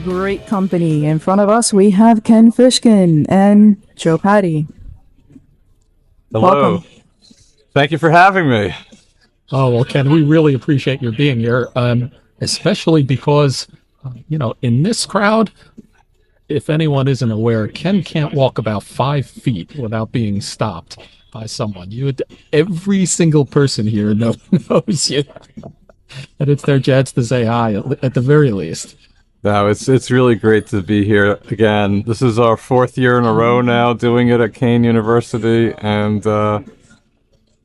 great company. In front of us, we have Ken Fishkin and Patti. Hello. Welcome. Thank you for having me. Oh, well, Ken, we really appreciate your being here, especially because, in this crowd, if anyone isn't aware, Ken can't walk about 5 feet without being stopped by someone. Every single person here knows you. And it's their chance to say hi, at the very least. No, it's really great to be here again. This is our 4th year in a row now doing it at Kane University, and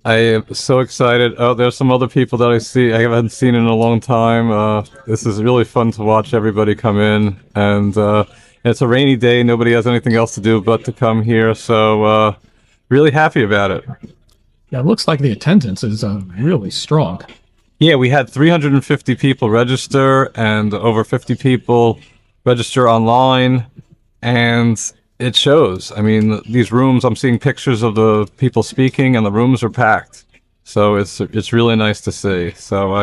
I am so excited. Oh, there's some other people that I haven't seen in a long time. This is really fun to watch everybody come in, and it's a rainy day. Nobody has anything else to do but to come here, so really happy about it. Yeah, it looks like the attendance is really strong. Yeah, we had 350 people register and over 50 people register online, and it shows. I mean, these rooms, I'm seeing pictures of the people speaking, and the rooms are packed. So it's really nice to see. So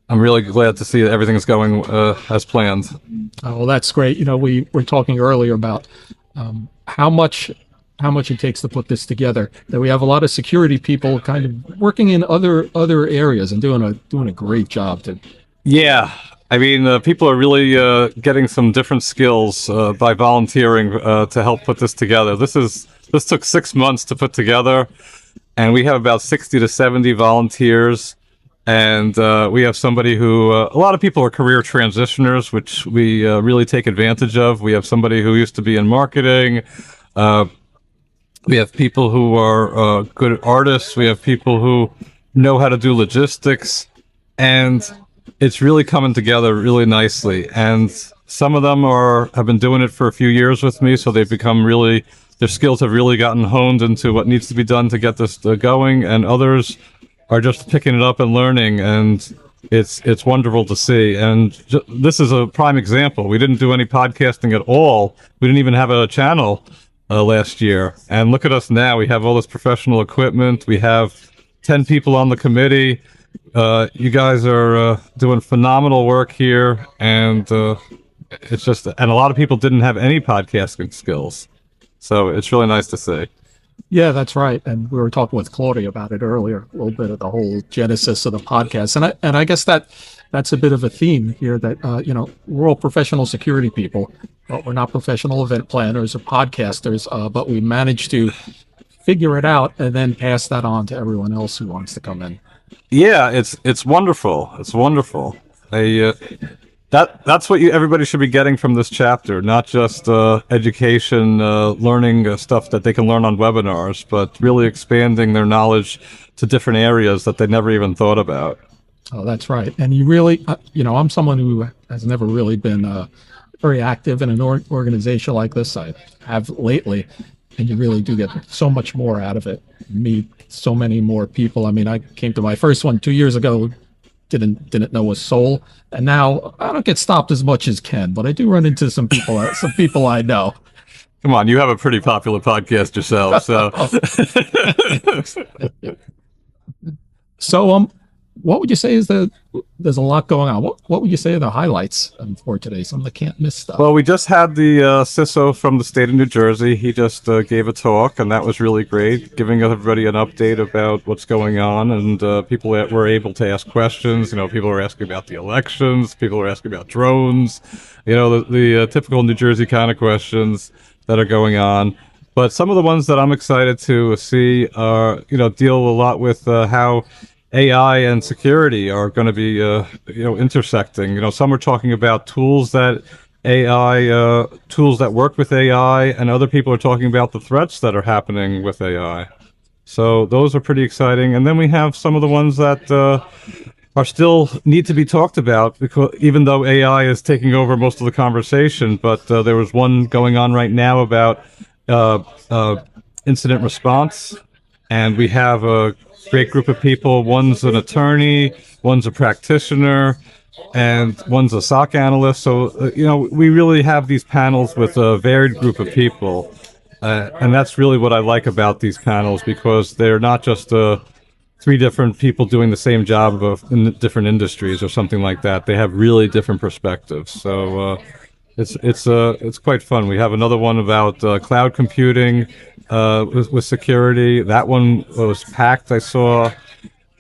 I'm really glad to see that everything's going as planned. Oh, well, that's great. We were talking earlier about how much it takes to put this together. That we have a lot of security people kind of working in other areas and doing a great job. Yeah, I mean, people are really getting some different skills by volunteering to help put this together. This took 6 months to put together, and we have about 60 to 70 volunteers. And we have somebody who, a lot of people are career transitioners, which we really take advantage of. We have somebody who used to be in marketing. We have people who are good artists. We have people who know how to do logistics. And it's really coming together really nicely. And some of them have been doing it for a few years with me, so they've become their skills have really gotten honed into what needs to be done to get this going. And others are just picking it up and learning, and it's wonderful to see. And this is a prime example. We didn't do any podcasting at all. We didn't even have a channel last year. And look at us now. We have all this professional equipment. We have 10 people on the committee. You guys are doing phenomenal work here, and it's just, and a lot of people didn't have any podcasting skills. So it's really nice to see. Yeah, that's right. And we were talking with Claudia about it earlier, a little bit of the whole genesis of the podcast. And I guess that's a bit of a theme here that, we're all professional security people, but we're not professional event planners or podcasters, but we managed to figure it out and then pass that on to everyone else who wants to come in. Yeah, it's wonderful. It's wonderful. That's what everybody should be getting from this chapter, not just education, learning stuff that they can learn on webinars, but really expanding their knowledge to different areas that they never even thought about. Oh, that's right. And you really, I'm someone who has never really been very active in an organization like this. I have lately, and you really do get so much more out of it. Meet so many more people. I mean, I came to my first one 2 years ago, didn't know a soul, and now I don't get stopped as much as Ken, but I do run into some people I know. Come on, you have a pretty popular podcast yourself, so. So, what would you say there's a lot going on. What would you say are the highlights for today? Some of the can't miss stuff. Well, we just had the CISO from the state of New Jersey. He just gave a talk, and that was really great, giving everybody an update about what's going on. And people that were able to ask questions. People were asking about the elections. People were asking about drones. The typical New Jersey kind of questions that are going on. But some of the ones that I'm excited to see are, deal a lot with how AI and security are going to be, intersecting. Some are talking about tools that work with AI, and other people are talking about the threats that are happening with AI. So those are pretty exciting. And then we have some of the ones that are still need to be talked about, because even though AI is taking over most of the conversation, but there was one going on right now about incident response, and we have a great group of people. One's an attorney, one's a practitioner, and one's a SOC analyst. So, we really have these panels with a varied group of people. And that's really what I like about these panels, because they're not just three different people doing the same job in different industries or something like that. They have really different perspectives. So it's quite fun. We have another one about cloud computing with security. That one was packed, I saw.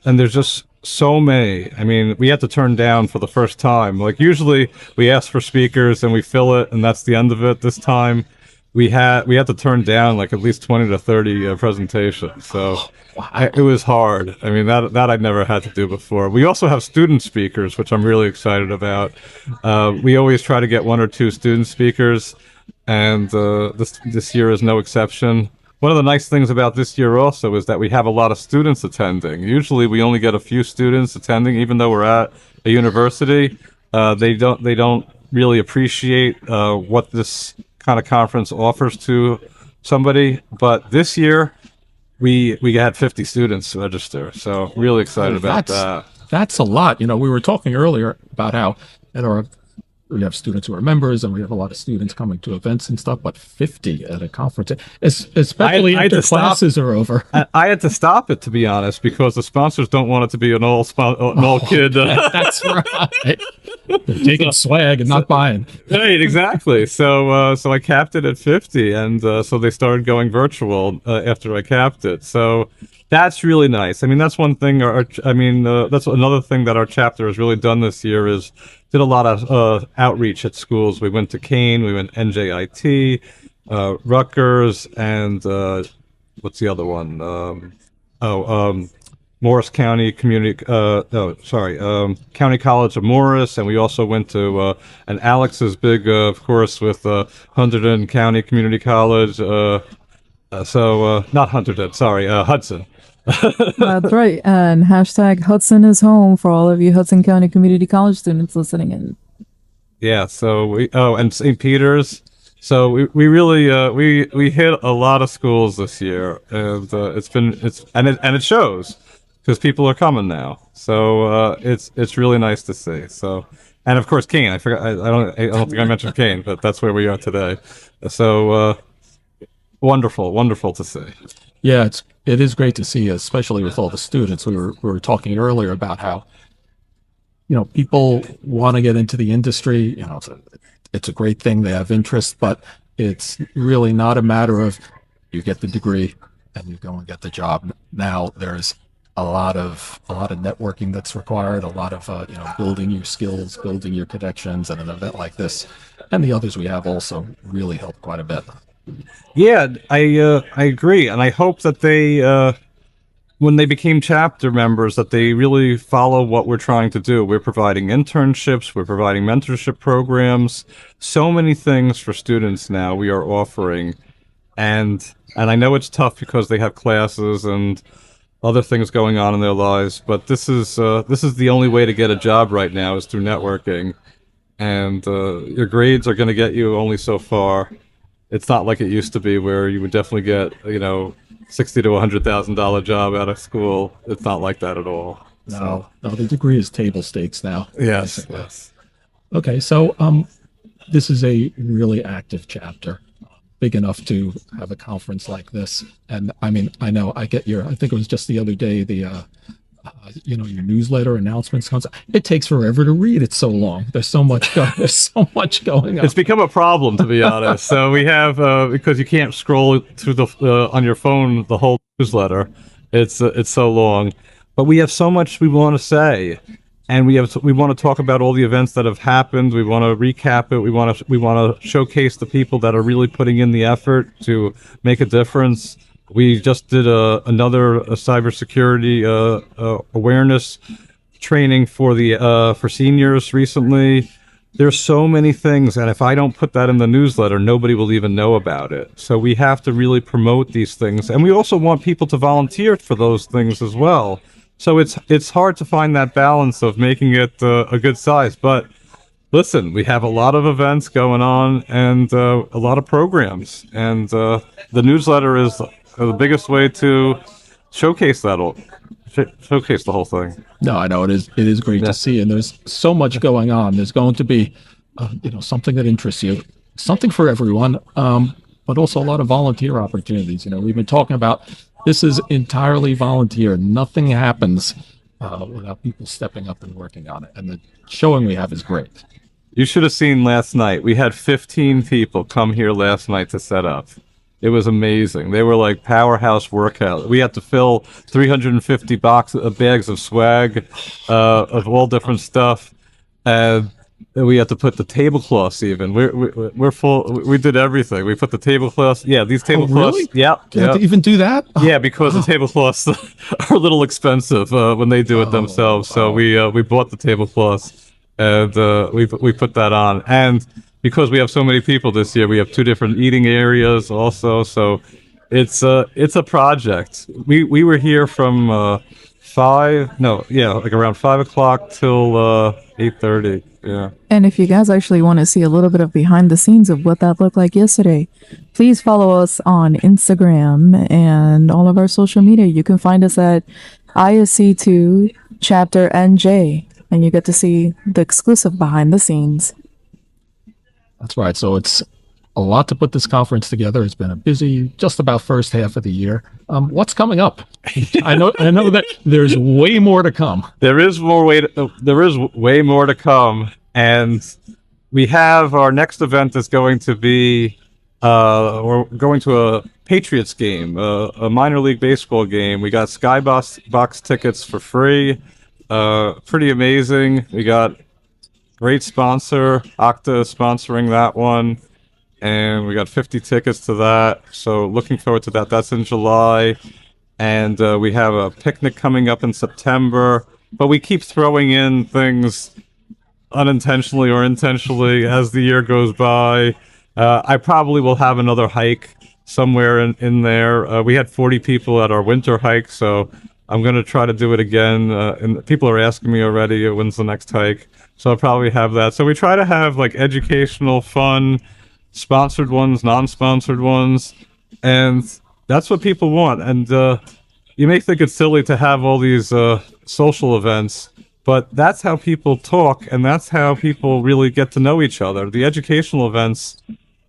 And there's just so many. I mean, we had to turn down for the first time. Like usually we ask for speakers and we fill it and that's the end of it. This time we had to turn down like at least 20 to 30 presentations. So it was hard. I mean, that I'd never had to do before. We also have student speakers, which I'm really excited about. We always try to get one or two student speakers, and this year is no exception. One of the nice things about this year also is that we have a lot of students attending. Usually we only get a few students attending, even though we're at a university. They don't really appreciate what this kind of conference offers to somebody. But this year we had 50 students register, so really excited about that. That's a lot. You know, we were talking earlier about how we have students who are members, and we have a lot of students coming to events and stuff, but 50 at a conference, especially after classes are over. I had to stop it, to be honest, because the sponsors don't want it to be an all kid. That's right. They're taking swag and not buying. Right, exactly. So I capped it at 50, and so they started going virtual after I capped it. So that's really nice. I mean, that's one thing. That's another thing that our chapter has really done this year is did a lot of outreach at schools. We went to Kane, we went NJIT, Rutgers, and what's the other one? Morris County Community. County College of Morris, and we also went to and Alex is big, of course, with Hunterdon County Community College. Not Hunterdon, sorry, Hudson. That's right. And hashtag Hudson is home for all of you Hudson County Community College students listening in. Yeah. So and St. Peter's. So we really we hit a lot of schools this year, and it shows because people are coming now. So it's really nice to see. So, and of course Kane. I forgot. I don't think I mentioned Kane, but that's where we are today. So wonderful to see. Yeah, it is great to see, especially with all the students. We were talking earlier about how, you know, people want to get into the industry. You know, it's a great thing. They have interest, but it's really not a matter of you get the degree and you go and get the job. Now there's a lot of networking that's required, a lot of building your skills, building your connections, and an event like this and the others we have also really help quite a bit. Yeah, I agree, and I hope that they, when they became chapter members, that they really follow what we're trying to do. We're providing internships, we're providing mentorship programs, so many things for students now we are offering, and I know it's tough because they have classes and other things going on in their lives, but this is the only way to get a job right now is through networking, and your grades are going to get you only so far. It's not like it used to be where you would definitely get, $60,000 to $100,000 job out of school. It's not like that at all. No, the degree is table stakes now. Yes. Okay, so this is a really active chapter, big enough to have a conference like this. And I mean, I know I think it was just the other day, your newsletter announcements comes. It takes forever to read. It's so long. There's so much going on. It's become a problem, to be honest. So we have because you can't scroll through on your phone the whole newsletter. It's so long, but we have so much we want to say, and we want to talk about all the events that have happened. We want to recap it. We want to showcase the people that are really putting in the effort to make a difference. We just did another cybersecurity awareness training for seniors recently. There's so many things, and if I don't put that in the newsletter, nobody will even know about it. So we have to really promote these things, and we also want people to volunteer for those things as well. So it's hard to find that balance of making it a good size. But listen, we have a lot of events going on and a lot of programs, and the newsletter is the biggest way to showcase the whole thing. No, I know it is great to see, and there's so much going on. There's going to be, something that interests you, something for everyone, but also a lot of volunteer opportunities. We've been talking about This is entirely volunteer. Nothing happens without people stepping up and working on it. And the showing we have is great. You should have seen last night. We had 15 people come here last night to set up. It was amazing. They were like powerhouse workout. We had to fill 350 bags of swag of all different stuff, and we had to put the tablecloths. Even we're full. We did everything. We put the tablecloths. Yeah, these tablecloths. Really? Yeah, You have to even do that? yeah, because the tablecloths are a little expensive when they do it themselves. So we bought the tablecloths, and we put that on. And because we have so many people this year, we have 2 different eating areas also. So it's a project. We were here from like around 5 o'clock till 8:30. Yeah. And if you guys actually want to see a little bit of behind the scenes of what that looked like yesterday, please follow us on Instagram and all of our social media. You can find us at ISC2 Chapter NJ, and you get to see the exclusive behind the scenes. That's right. So it's a lot to put this conference together. It's been a busy, just about first half of the year. What's coming up? I know that there's way more to come. There is way more to come, and we have our next event is going to be we're going to a Patriots game, a minor league baseball game. We got Skybox tickets for free. Pretty amazing. We got great sponsor, Okta sponsoring that one, and we got 50 tickets to that. So looking forward to that. That's in July, and we have a picnic coming up in September. But we keep throwing in things unintentionally or intentionally as the year goes by. I probably will have another hike somewhere in there. We had 40 people at our winter hike, so I'm going to try to do it again. And people are asking me already, when's the next hike? So I'll probably have that. So we try to have like educational, fun, sponsored ones, non-sponsored ones, and that's what people want. And you may think it's silly to have all these social events, but that's how people talk, and that's how people really get to know each other. The educational events,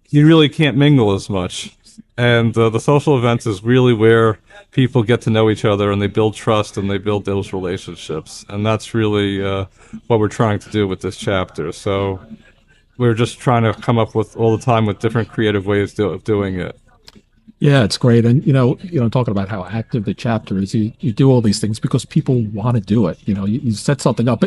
you really can't mingle as much. And the social events is really where people get to know each other, and they build trust, and they build those relationships. And that's really what we're trying to do with this chapter. So we're just trying to come up with all the time with different creative ways of doing it. Yeah, it's great. And, talking about how active the chapter is, you do all these things because people want to do it. You set something up.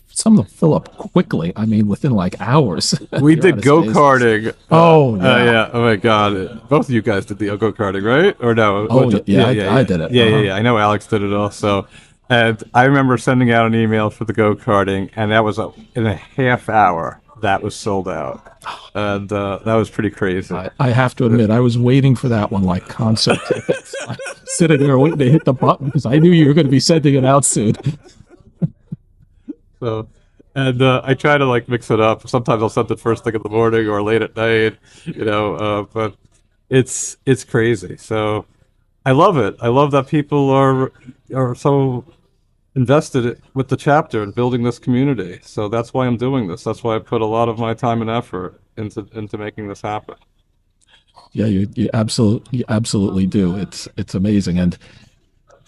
Some of them fill up quickly. I mean, within like hours. We did go-karting. Oh, yeah. Yeah. Oh, my God. Both of you guys did the go-karting, right? Or no? Oh, yeah. I did it. Yeah. I know Alex did it also. And I remember sending out an email for the go-karting, and that was in a half hour. That was sold out. And that was pretty crazy. I have to admit, I was waiting for that one like concert tickets. Sitting there waiting to hit the button because I knew you were going to be sending it out soon. So, and I try to like mix it up. Sometimes I'll send it first thing in the morning or late at night, but it's crazy. So I love it. I love that people are so invested with the chapter and building this community. So that's why I'm doing this. That's why I put a lot of my time and effort into making this happen. Yeah, you absolutely do. It's amazing. And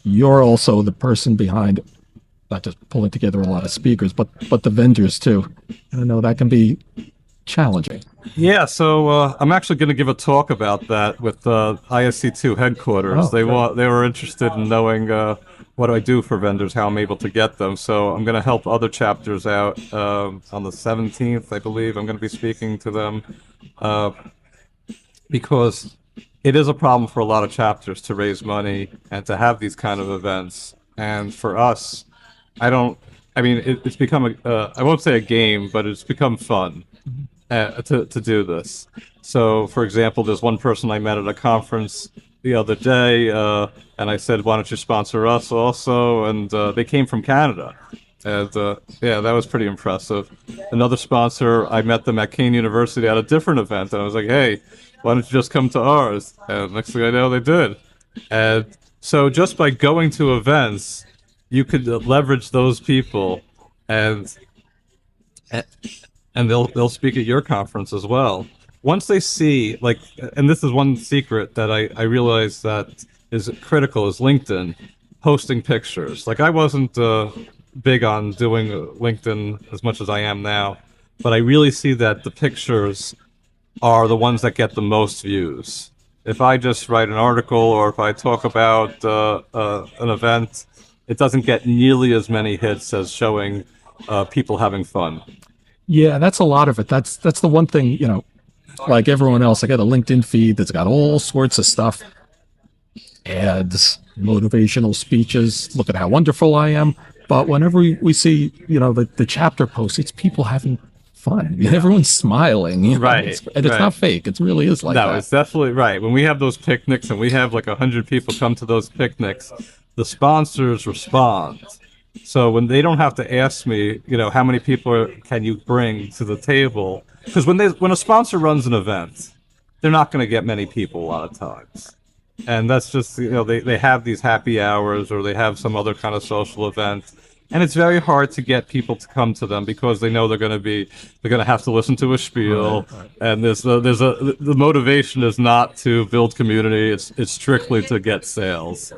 you're also the person behind not just pulling together a lot of speakers, but the vendors too. And I know that can be challenging. Yeah, so I'm actually going to give a talk about that with ISC2 headquarters. Oh, they were interested in knowing what do I do for vendors, how I'm able to get them. So I'm going to help other chapters out on the 17th, I believe. I'm going to be speaking to them because it is a problem for a lot of chapters to raise money and to have these kind of events. And for us, it's become I won't say a game, but it's become fun to do this. So, for example, there's one person I met at a conference the other day, and I said, why don't you sponsor us also? And they came from Canada. And that was pretty impressive. Another sponsor, I met them at Kane University at a different event, and I was like, hey, why don't you just come to ours? And next thing I know, they did. And so just by going to events, you could leverage those people, and they'll speak at your conference as well. once they see, like, and this is one secret that I realized that is critical, is LinkedIn posting pictures. Like, I wasn't big on doing LinkedIn as much as I am now, but I really see that the pictures are the ones that get the most views. If I just write an article or if I talk about an event, it doesn't get nearly as many hits as showing people having fun. Yeah, that's a lot of it. That's the one thing, like everyone else, I got a LinkedIn feed that's got all sorts of stuff. Ads, motivational speeches, look at how wonderful I am. But whenever we see, the chapter posts, it's people having fun. Everyone's smiling. Right, and it's right. not fake. It really is like No, that. it's definitely right. When we have those picnics and we have like 100 people come to those picnics, the sponsors respond. So when they don't have to ask me, how many people can you bring to the table? Because when a sponsor runs an event, they're not going to get many people a lot of times. And that's just, they have these happy hours or they have some other kind of social event. And it's very hard to get people to come to them because they know they're going to have to listen to a spiel. Right. And the motivation is not to build community. It's strictly to get sales.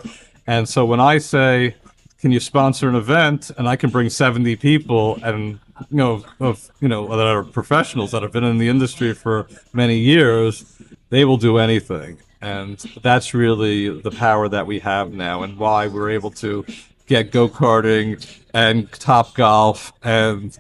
And so when I say, can you sponsor an event and I can bring 70 people and, that are professionals that have been in the industry for many years, they will do anything. And that's really the power that we have now and why we're able to get go-karting and Top Golf and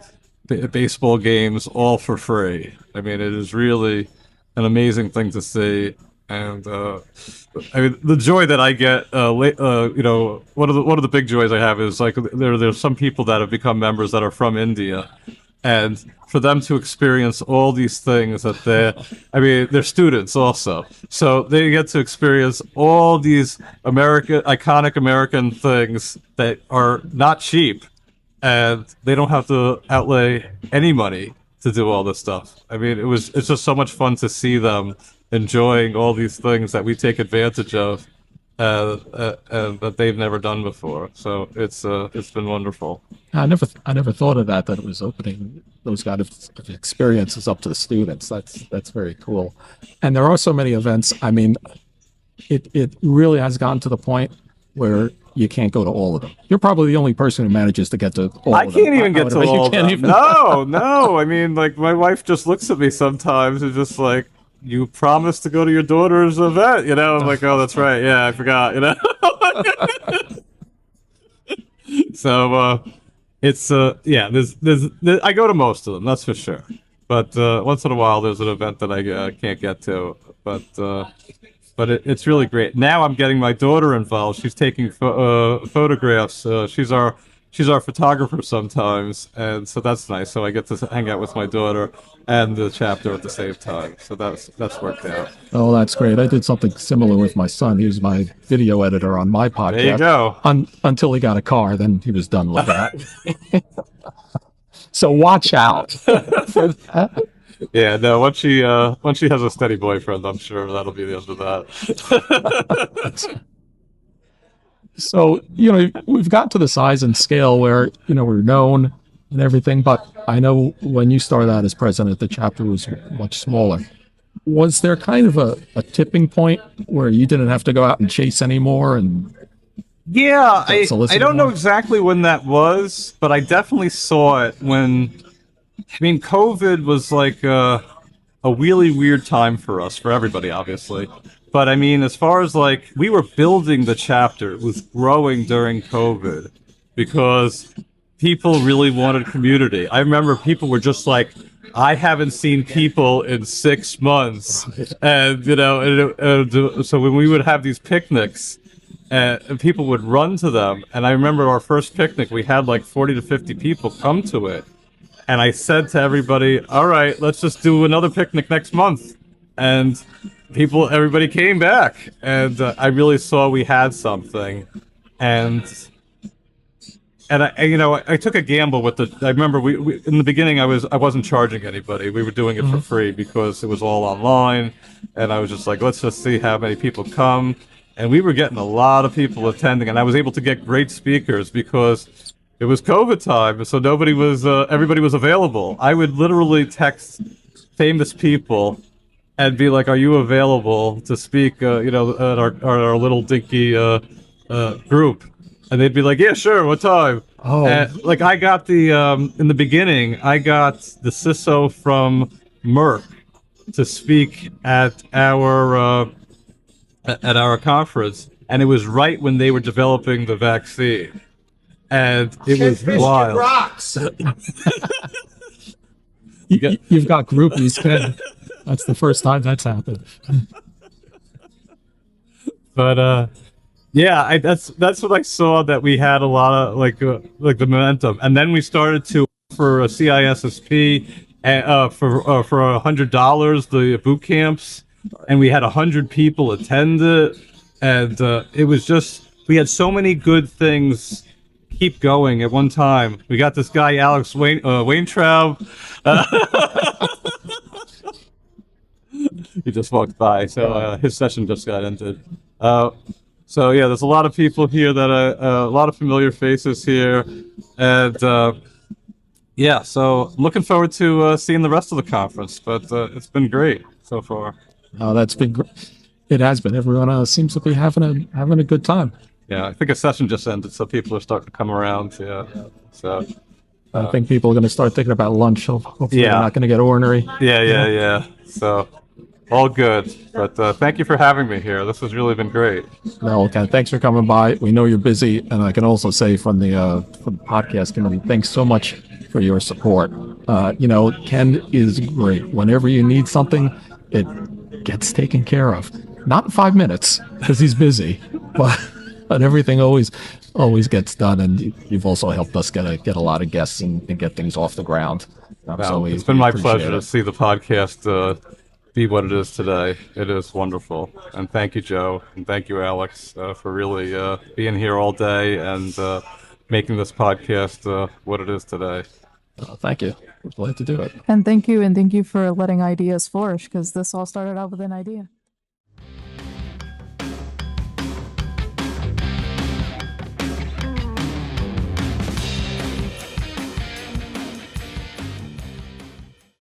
baseball games all for free. I mean, it is really an amazing thing to see. And the joy that I get, one of the big joys I have is like there's some people that have become members that are from India, and for them to experience all these things that they're students also, so they get to experience all these iconic American things that are not cheap, and they don't have to outlay any money to do all this stuff. I mean, it's just so much fun to see them enjoying all these things that we take advantage of that they've never done before. So it's been wonderful. I never thought of that it was opening those kind of experiences up to the students. That's very cool. And there are so many events. I mean, it really has gotten to the point where you can't go to all of them. You're probably the only person who manages to get to all of them. I can't even get to all of them. No. I mean, like, my wife just looks at me sometimes and just like, you promised to go to your daughter's event, I'm like, oh, that's right. Yeah, I forgot, So, it's, there's I go to most of them, that's for sure. But once in a while, there's an event that I can't get to. But it's really great. Now I'm getting my daughter involved. She's taking photographs. She's our photographer sometimes, and so that's nice. So I get to hang out with my daughter and the chapter at the same time. So that's worked out. Oh, that's great. I did something similar with my son. He was my video editor on my podcast. There you go. Until he got a car, then he was done with that. So watch out. Yeah, no. Once she has a steady boyfriend, I'm sure that'll be the end of that. So, we've got to the size and scale where, we're known and everything, but I know when you started out as president, the chapter was much smaller. Was there kind of a tipping point where you didn't have to go out and chase anymore? And yeah, I don't know exactly when that was, but I definitely saw it COVID was like a really weird time for us, for everybody, obviously. But I mean, as far as like, we were building the chapter, it was growing during COVID because people really wanted community. I remember people were just like, I haven't seen people in 6 months. And, so when we would have these picnics, and people would run to them. And I remember our first picnic, we had like 40 to 50 people come to it. And I said to everybody, all right, let's just do another picnic next month. And everybody came back, and I really saw we had something, and I took a gamble with I remember we in the beginning I wasn't charging anybody. We were doing it for free because it was all online, and I was just like, let's just see how many people come, and we were getting a lot of people attending, and I was able to get great speakers because it was COVID time, so everybody was available. I would literally text famous people and be like, "Are you available to speak?" At our little dinky group, and they'd be like, "Yeah, sure. What time?" Oh. And, like I got the in the beginning, I got the CISO from Merck to speak at our conference, and it was right when they were developing the vaccine, and it was wild. Rocks. You've got groupies, Ken. That's the first time that's happened. But yeah, that's what I saw, that we had a lot of like the momentum, and then we started to offer a CISSP for $100 the boot camps, and we had 100 people attend it, and it was just, we had so many good things keep going at one time. We got this guy Alex Weintraub. He just walked by, so his session just got ended. So yeah, there's a lot of people here that a lot of familiar faces here, and yeah, so looking forward to seeing the rest of the conference. But it's been great so far. Oh, that's been great. It has been. Everyone seems to be having a good time. Yeah, I think a session just ended, so people are starting to come around. Yeah, so I think people are going to start thinking about lunch. Hopefully, Yeah. they're not going to get ornery. yeah. So all good. But thank you for having me here. This has really been great. No, Ken, thanks for coming by. We know you're busy, and I can also say from the podcast community, thanks so much for your support. Ken is great. Whenever you need something, it gets taken care of. Not in 5 minutes because he's busy, but everything always gets done. And you've also helped us get a lot of guests and get things off the ground. So It's been my appreciate pleasure to it. see the podcast be what it is today. It is wonderful. And thank you, Joe. And thank you, Alex, for really being here all day and making this podcast what it is today. Thank you. We're glad to do it. And thank you for letting ideas flourish, because this all started out with an idea.